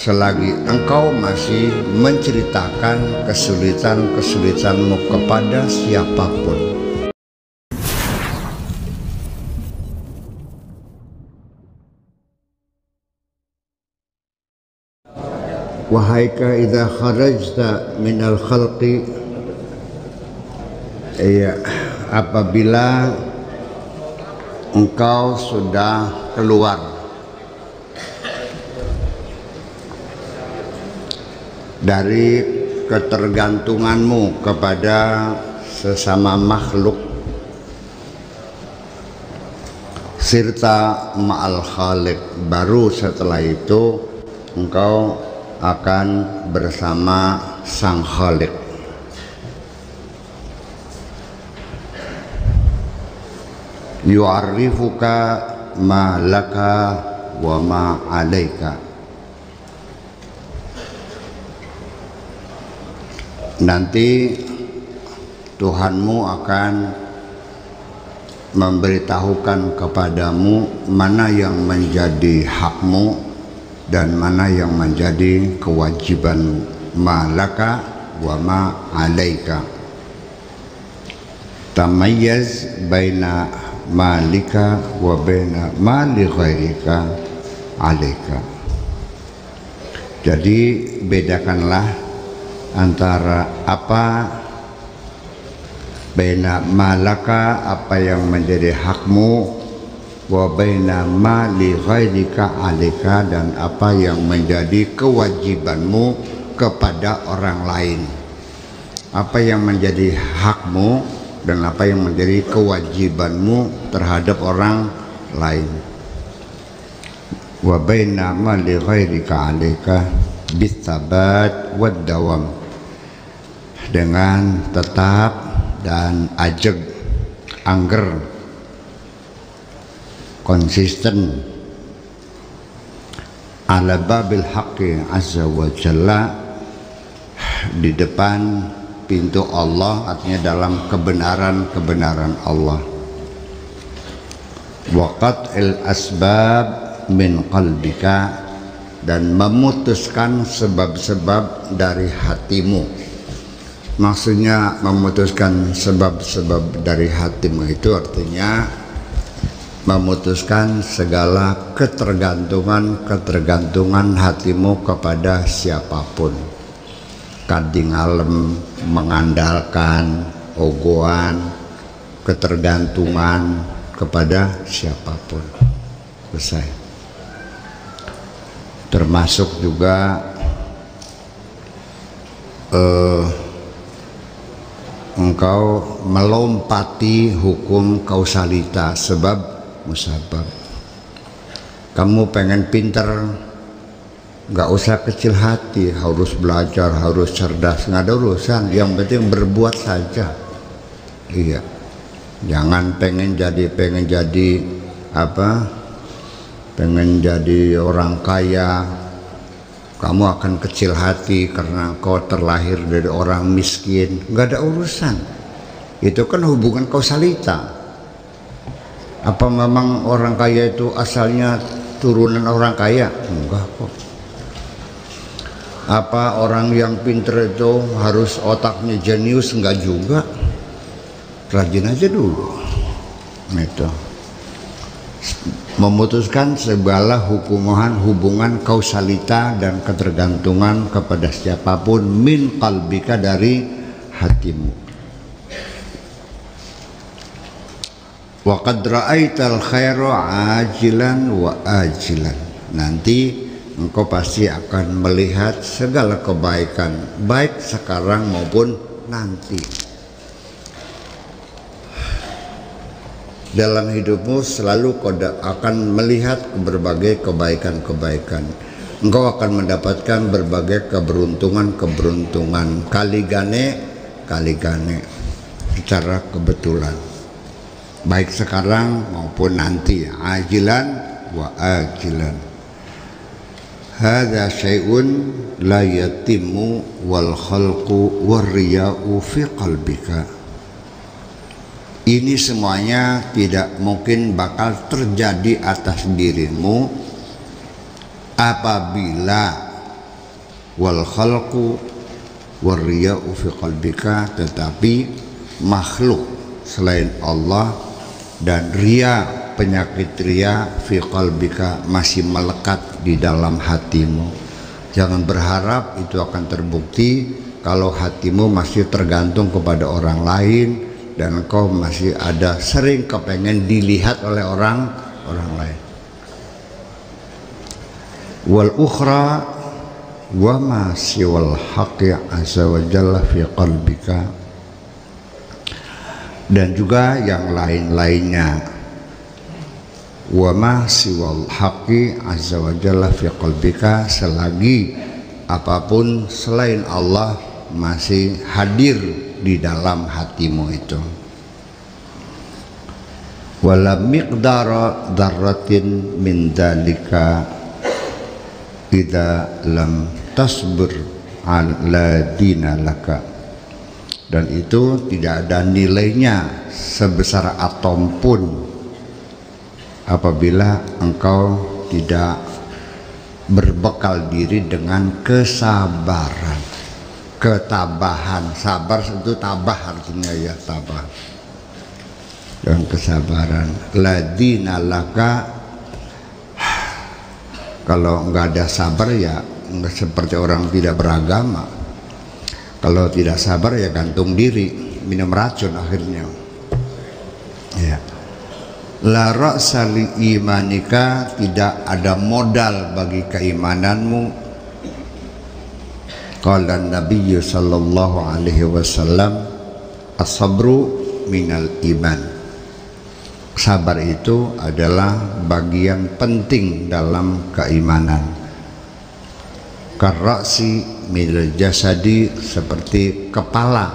selagi engkau masih menceritakan kesulitan-kesulitanmu kepada siapapun. Wahaika idza kharajta minal khalqi, apabila engkau sudah keluar dari ketergantunganmu kepada sesama makhluk, sirta ma'al khaliq, baru setelah itu engkau akan bersama sang khaliq. Yu'arrifuka ma laka wa ma alaika. Nanti Tuhanmu akan memberitahukan kepadamu mana yang menjadi hakmu dan mana yang menjadi kewajibanmu. Malaka wa ma alaika. Tamayyaz baina malika wa baina mali ghairika alaika. Jadi bedakanlah antara apa baina malaka, apa yang menjadi hakmu, wa baina ma li ghairika alika, dan apa yang menjadi kewajibanmu kepada orang lain. Apa yang menjadi hakmu dan apa yang menjadi kewajibanmu terhadap orang lain. Wa baina ma li ghairika alika bisabat wad dawam, dengan tetap dan ajeg, angger, konsisten, ala babil haqqi azza wa jalla, di depan pintu Allah, artinya dalam kebenaran Allah. Waqat il asbab min qalbika, dan memutuskan sebab-sebab dari hatimu. Maksudnya memutuskan sebab-sebab dari hatimu itu artinya memutuskan segala ketergantungan hatimu kepada siapapun. Kading alem, mengandalkan, ogohan, ketergantungan kepada siapapun. Selesai. Termasuk juga engkau melompati hukum kausalitas, sebab musabab. Kamu pengen pinter, nggak usah kecil hati, harus belajar, harus cerdas, nggak ada urusan, yang penting berbuat saja. Iya, jangan pengen jadi orang kaya, kamu akan kecil hati karena kau terlahir dari orang miskin. Nggak ada urusan, itu kan hubungan kausalita. Apa memang orang kaya itu asalnya turunan orang kaya? Enggak kok. Apa orang yang pinter itu harus otaknya jenius? Enggak juga. Rajin aja dulu. Itu memutuskan segala hubungan kausalita dan ketergantungan kepada siapapun min qalbika, dari hatimu. Wa qad ra'aital khaira ajilan wa ajilan, nanti engkau pasti akan melihat segala kebaikan, baik sekarang maupun nanti. Dalam hidupmu selalu kau akan melihat berbagai kebaikan-kebaikan. Engkau akan mendapatkan berbagai keberuntungan kali gane secara kebetulan, baik sekarang maupun nanti. Ajilan wa ajilan. Hadza syai'un la yatimmu wal khalqu war riya'u fi qalbika. Ini semuanya tidak mungkin bakal terjadi atas dirimu apabila wal khalqu warriya'u fi qalbika, tetapi makhluk selain Allah dan ria, penyakit ria fi qalbika masih melekat di dalam hatimu. Jangan berharap itu akan terbukti kalau hatimu masih tergantung kepada orang lain dan engkau masih ada sering kepengen dilihat oleh orang lain. Wal ukhra wa ma siwal haqqi azza wa jalla fi qalbika, dan juga yang lain-lainnya. Wa ma siwal haqqi azza wa jalla fi qalbika, selagi apapun selain Allah masih hadir di dalam hatimu itu. Wala miqdara dzarratin min dzalika idza lam tasbir ala dinalaka, dan itu tidak ada nilainya sebesar atom pun apabila engkau tidak berbekal diri dengan kesabaran, ketabahan. Sabar itu tabah artinya, ya, tabah dan kesabaran. Ladina laka, kalau enggak ada sabar ya enggak, seperti orang tidak beragama. Kalau tidak sabar ya gantung diri, minum racun akhirnya. Ya. La ra'sa li imanika, tidak ada modal bagi keimananmu. Qala Nabi sallallahu alaihi wasallam, as-sabru minal iman. Sabar itu adalah bagian penting dalam keimanan. Karra'si minal jasadi, seperti kepala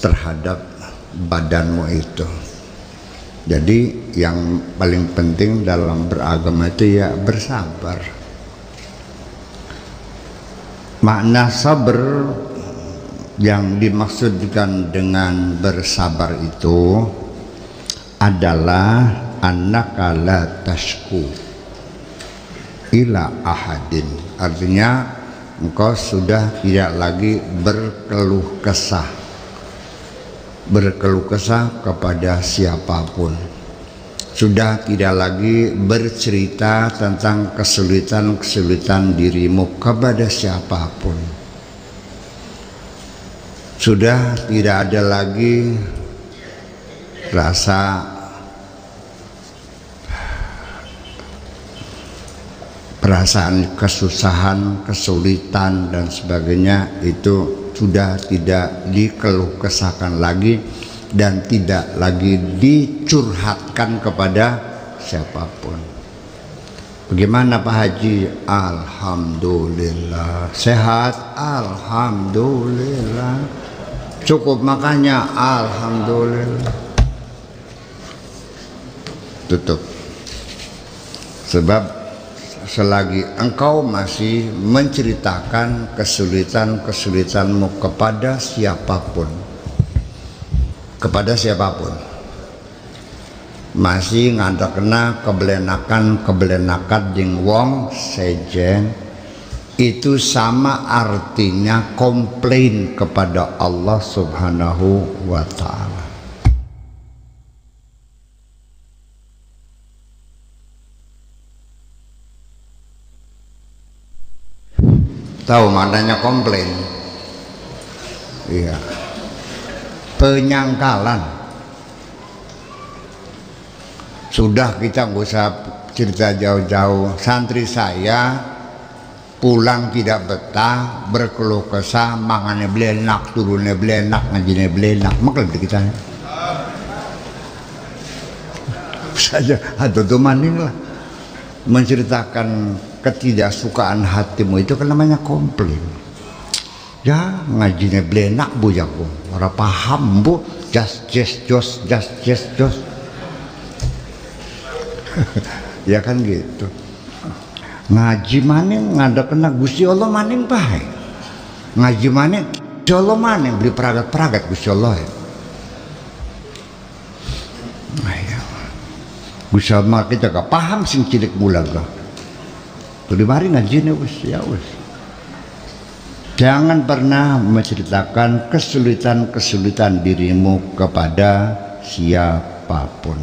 terhadap badanmu itu. Jadi yang paling penting dalam beragama itu ya bersabar. Makna sabar yang dimaksudkan dengan bersabar itu adalah annaka la tashku ila ahadin, artinya engkau sudah tidak lagi berkeluh kesah kepada siapapun, sudah tidak lagi bercerita tentang kesulitan dirimu kepada siapapun, sudah tidak ada lagi rasa perasaan kesusahan, kesulitan dan sebagainya, itu sudah tidak dikeluh kesahkan lagi dan tidak lagi dicurhatkan kepada siapapun. Bagaimana Pak Haji? Alhamdulillah sehat, alhamdulillah cukup makannya, alhamdulillah. Tutup. Sebab selagi engkau masih menceritakan kesulitanmu kepada siapapun, masih ngada kena kebelenakan jeung wong sejen, itu sama artinya komplain kepada Allah Subhanahu wa ta'ala. Tahu maknanya komplain? Iya. Penyangkalan. Sudah, kita nggak usah cerita jauh-jauh. Santri saya pulang tidak betah, berkeluh kesah, makannya belenak, turunnya belenak, ngajinya belenak, makanya kita saja atau tuh maning lah menceritakan ketidaksukaan hatimu, itu kan namanya komplain. Ya ngajinya belenak bu jago, orang paham bu, just jos. Ya kan gitu. Ngaji maning ngada kena Gusti Allah maning bae. Ngaji maning Gusti Allah maning beli peragat Gusti Allah. Ayo. Gusti Allah kita gak paham sing cilik mula gak. Tadi mari ngajine wis ya wis. Jangan pernah menceritakan kesulitan-kesulitan dirimu kepada siapapun.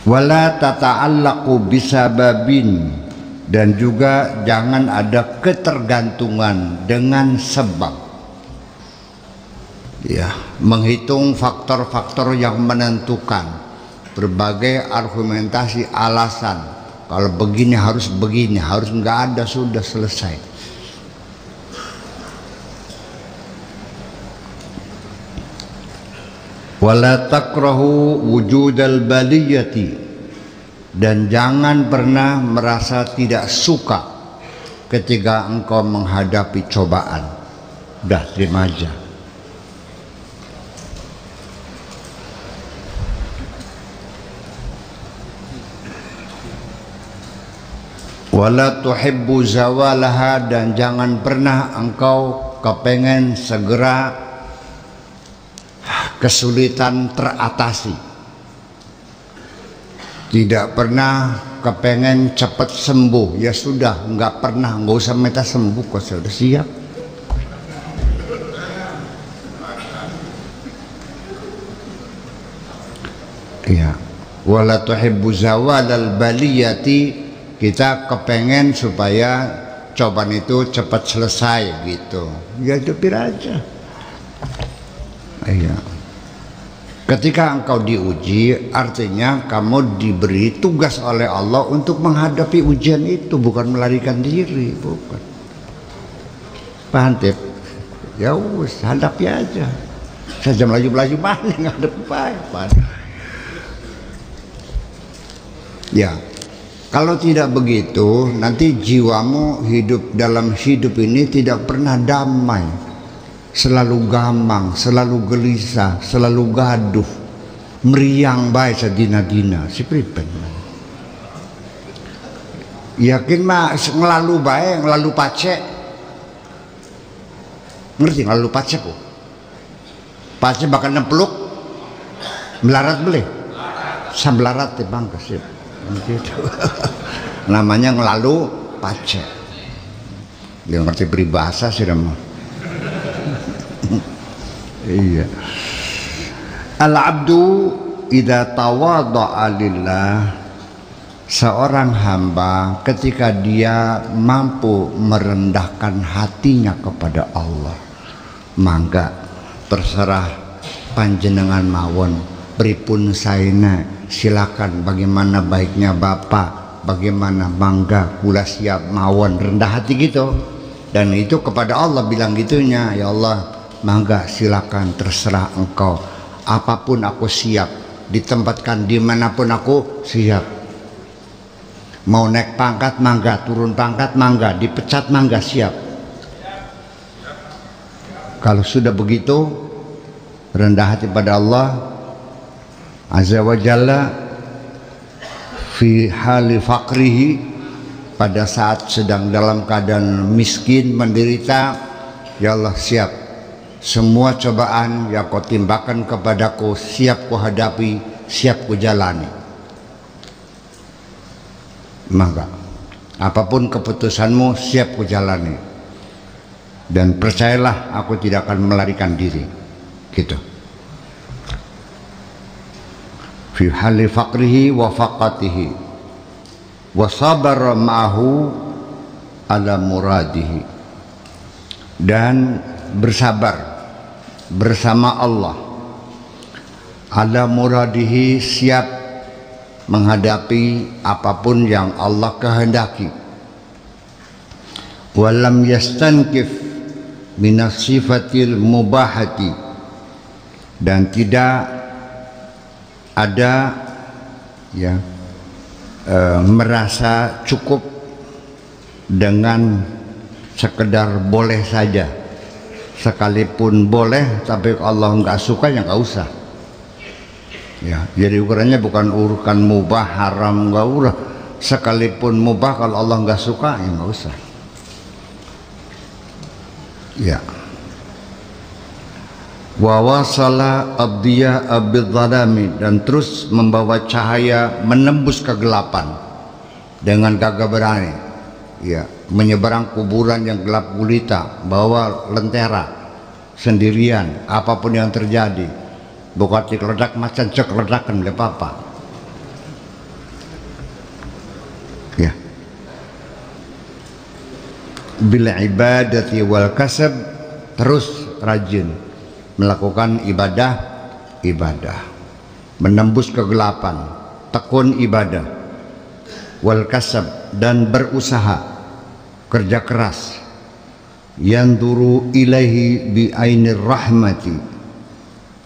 Wala tata'allaqu bisababin, dan juga jangan ada ketergantungan dengan sebab. Ya, menghitung faktor-faktor yang menentukan, berbagai argumentasi alasan. Kalau begini, harus nggak ada, sudah selesai. Wala takrahu wujudal baliyati, dan jangan pernah merasa tidak suka ketika engkau menghadapi cobaan. Udah, terima aja. Wala tuhibbu zawalaha, dan jangan pernah engkau kepengen segera kesulitan teratasi. Tidak pernah kepengen cepat sembuh. Ya sudah, nggak pernah, nggak usah minta sembuh kok, sudah siap. Ya, wala tuhibbu zawalal baliyati, kita kepengen supaya cobaan itu cepat selesai gitu. Ya dipir aja. Iya. Ketika engkau diuji, artinya kamu diberi tugas oleh Allah untuk menghadapi ujian itu, bukan melarikan diri, bukan. Paham, Tip? Ya wis, hadapi aja. Saya melaju-melaju balik ngadep baik. Ya. Kalau tidak begitu, nanti jiwamu hidup dalam hidup ini tidak pernah damai. Selalu gamang, selalu gelisah, selalu gaduh. Meriang baik sedina-dina, si pripen. Yakin mah ngelalu baik, ngelalu pacek. Ngerti ngelalu pacek kok? Pacek bakal nempluk, melarat boleh? Sambelarat tibang kesip. Gitu. Namanya ngelalu pacek. Dia ngerti peribahasa sih dama. Iya. Al-abdu idza tawadha'a lillah, seorang hamba ketika dia mampu merendahkan hatinya kepada Allah, mangga terserah panjenengan mawon pripun saena, silakan bagaimana baiknya Bapak, bagaimana mangga kula siap mawon, rendah hati gitu. Dan itu kepada Allah bilang gitunya, ya Allah mangga silakan terserah engkau, apapun aku siap, ditempatkan dimanapun aku siap. Mau naik pangkat mangga, turun pangkat mangga, dipecat mangga, siap. Kalau sudah begitu rendah hati pada Allah Azza wa Jalla, fi hali faqrihi, pada saat sedang dalam keadaan miskin menderita, ya Allah siap, semua cobaan yang kau timpakan kepadaku siap ku hadapi, siap ku jalani. Maka apapun keputusanmu siap ku jalani, dan percayalah aku tidak akan melarikan diri gitu. Fi hali faqrihi wa faqatihi wa sabara ma'ahu ala muradihi, dan bersabar bersama Allah ala muradihi, siap menghadapi apapun yang Allah kehendaki. Walam yastankif minas sifatil mubahati, dan tidak ada ya merasa cukup dengan sekedar boleh saja. Sekalipun boleh tapi Allah nggak suka ya nggak usah. Ya, jadi ukurannya bukan urukan mubah haram nggak urah. Sekalipun mubah kalau Allah nggak suka ya nggak usah. Ya. Wa wasala abdiya abidhalami, dan terus membawa cahaya menembus kegelapan dengan gagah berani. ya, menyeberang kuburan yang gelap gulita, bawa lentera sendirian, apapun yang terjadi, bukan ledak macam cek ledakan oleh papa, ya. Bil ibadati wal kasab, terus rajin melakukan ibadah, menembus kegelapan, tekun ibadah, wal kasab, dan berusaha, kerja keras, yanzuru ilaihi bi ainir rahmati,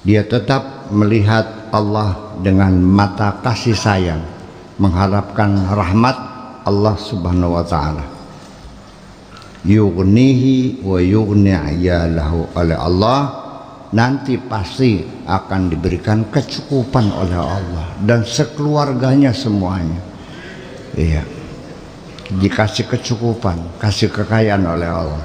dia tetap melihat Allah dengan mata kasih sayang, mengharapkan rahmat Allah Subhanahu wa taala. Yughnihi wa yughni ayalahu, oleh Allah nanti pasti akan diberikan kecukupan oleh Allah dan sekeluarganya semuanya. Iya, dikasih kecukupan, kasih kekayaan oleh Allah.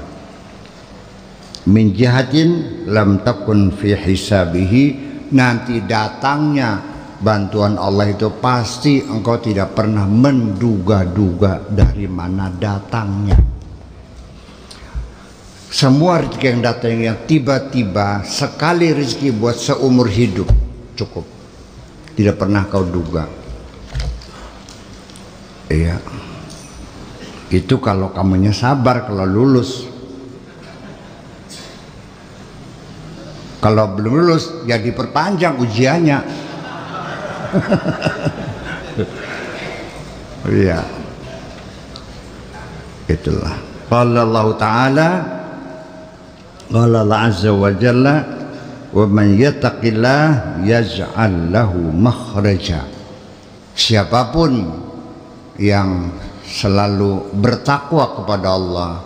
Min jihatin lam takun fi hisabihi, nanti datangnya bantuan Allah itu pasti engkau tidak pernah menduga-duga dari mana datangnya. Semua rezeki yang datang yang tiba-tiba, sekali rezeki buat seumur hidup cukup, tidak pernah kau duga. Iya, itu kalau kamunya sabar, kalau lulus. Kalau belum lulus ya diperpanjang ujiannya. Iya, itulah. Qala Allah Ta'ala, qala Allah Azza wa Jalla, wa man yattaqillah yaj'al lahu makhraja. Siapapun yang selalu bertakwa kepada Allah,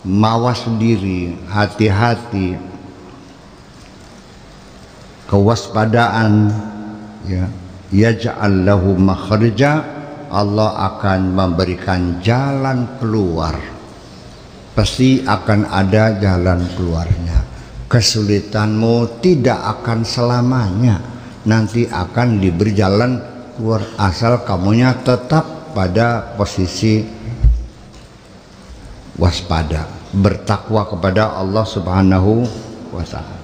mawas diri, hati-hati, kewaspadaan, ya, yaj'al lahu makhraja, Allah akan memberikan jalan keluar. Pasti akan ada jalan keluarnya. Kesulitanmu tidak akan selamanya, nanti akan diberi jalan keluar, asal kamunya tetap pada posisi waspada, bertakwa kepada Allah Subhanahu wa ta'ala.